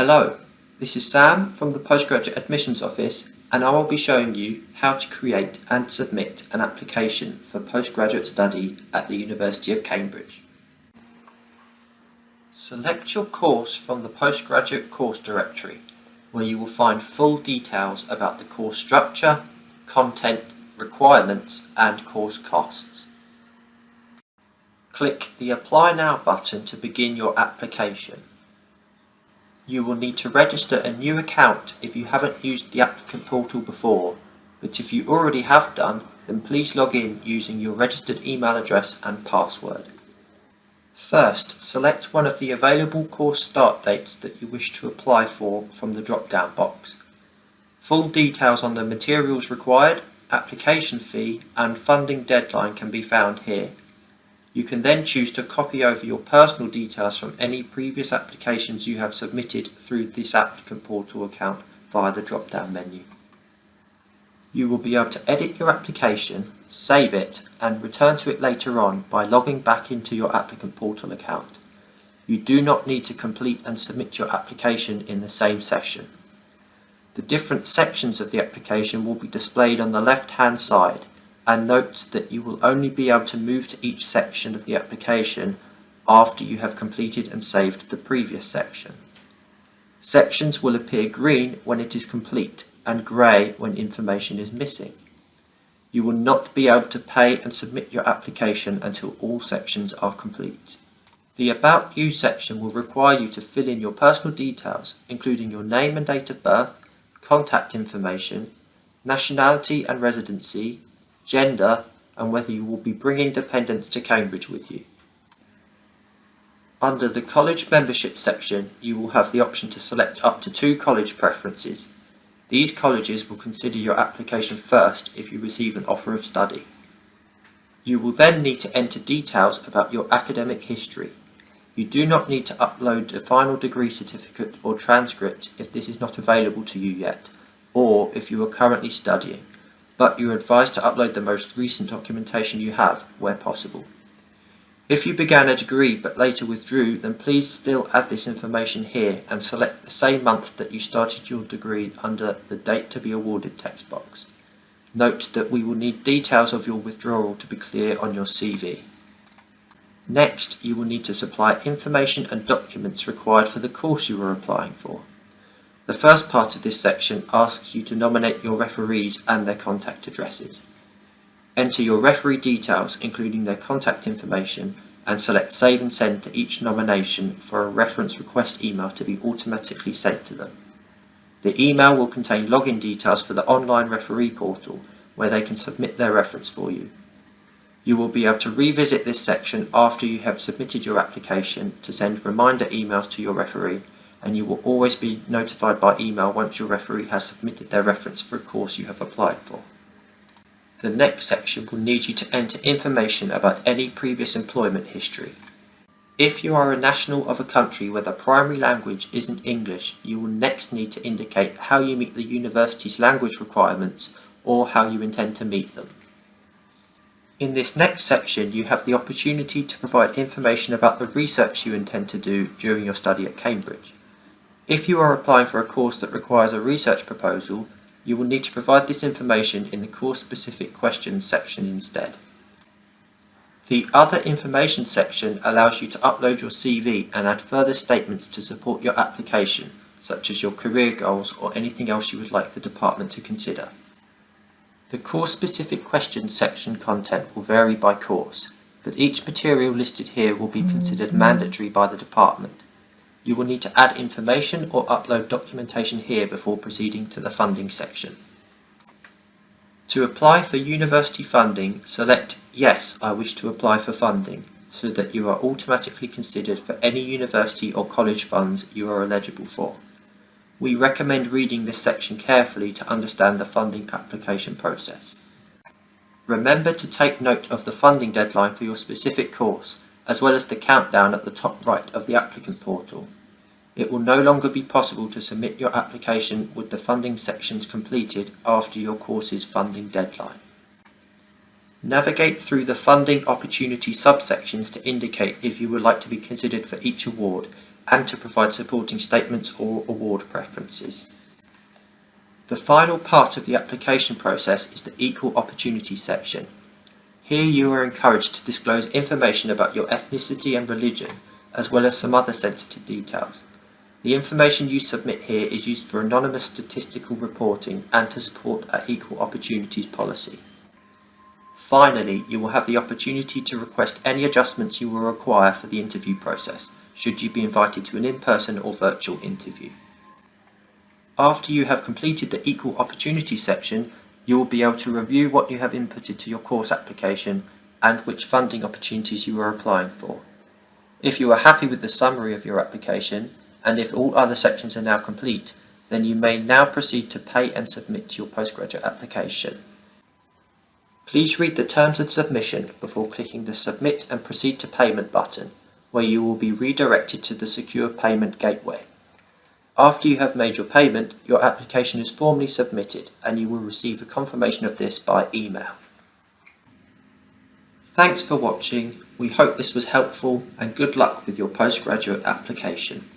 Hello, this is Sam from the Postgraduate Admissions Office, and I will be showing you how to create and submit an application for postgraduate study at the University of Cambridge. Select your course from the Postgraduate Course Directory, where you will find full details about the course structure, content, requirements, and course costs. Click the Apply Now button to begin your application. You will need to register a new account if you haven't used the applicant portal before, but if you already have done, then please log in using your registered email address and password. First, select one of the available course start dates that you wish to apply for from the drop-down box. Full details on the materials required, application fee, and funding deadline can be found here. You can then choose to copy over your personal details from any previous applications you have submitted through this applicant portal account via the drop-down menu. You will be able to edit your application, save it, and return to it later on by logging back into your applicant portal account. You do not need to complete and submit your application in the same session. The different sections of the application will be displayed on the left-hand side, and note that you will only be able to move to each section of the application after you have completed and saved the previous section. Sections will appear green when it is complete and grey when information is missing. You will not be able to pay and submit your application until all sections are complete. The About You section will require you to fill in your personal details, including your name and date of birth, contact information, nationality and residency, gender, and whether you will be bringing dependents to Cambridge with you. Under the College Membership section, you will have the option to select up to 2 college preferences. These colleges will consider your application first if you receive an offer of study. You will then need to enter details about your academic history. You do not need to upload a final degree certificate or transcript if this is not available to you yet, or if you are currently studying, but you are advised to upload the most recent documentation you have where possible. If you began a degree but later withdrew, then please still add this information here and select the same month that you started your degree under the Date to be awarded text box. Note that we will need details of your withdrawal to be clear on your CV. Next, you will need to supply information and documents required for the course you are applying for. The first part of this section asks you to nominate your referees and their contact addresses. Enter your referee details, including their contact information, and select Save and Send to each nomination for a reference request email to be automatically sent to them. The email will contain login details for the online referee portal, where they can submit their reference for you. You will be able to revisit this section after you have submitted your application to send reminder emails to your referee, and you will always be notified by email once your referee has submitted their reference for a course you have applied for. The next section will need you to enter information about any previous employment history. If you are a national of a country where the primary language isn't English, you will next need to indicate how you meet the university's language requirements or how you intend to meet them. In this next section, you have the opportunity to provide information about the research you intend to do during your study at Cambridge. If you are applying for a course that requires a research proposal, you will need to provide this information in the course-specific questions section instead. The Other Information section allows you to upload your CV and add further statements to support your application, such as your career goals or anything else you would like the department to consider. The course-specific questions section content will vary by course, but each material listed here will be considered mandatory by the department. You will need to add information or upload documentation here before proceeding to the funding section. To apply for university funding, select Yes, I wish to apply for funding, so that you are automatically considered for any university or college funds you are eligible for. We recommend reading this section carefully to understand the funding application process. Remember to take note of the funding deadline for your specific course, as well as the countdown at the top right of the applicant portal. It will no longer be possible to submit your application with the funding sections completed after your course's funding deadline. Navigate through the funding opportunity subsections to indicate if you would like to be considered for each award, and to provide supporting statements or award preferences. The final part of the application process is the Equal Opportunity section. Here you are encouraged to disclose information about your ethnicity and religion, as well as some other sensitive details. The information you submit here is used for anonymous statistical reporting and to support our Equal Opportunities policy. Finally, you will have the opportunity to request any adjustments you will require for the interview process, should you be invited to an in-person or virtual interview. After you have completed the Equal Opportunity section, you will be able to review what you have inputted to your course application and which funding opportunities you are applying for. If you are happy with the summary of your application, and if all other sections are now complete, then you may now proceed to pay and submit your postgraduate application. Please read the terms of submission before clicking the Submit and Proceed to Payment button, where you will be redirected to the Secure Payment Gateway. After you have made your payment, your application is formally submitted and you will receive a confirmation of this by email. Thanks for watching. We hope this was helpful and good luck with your postgraduate application.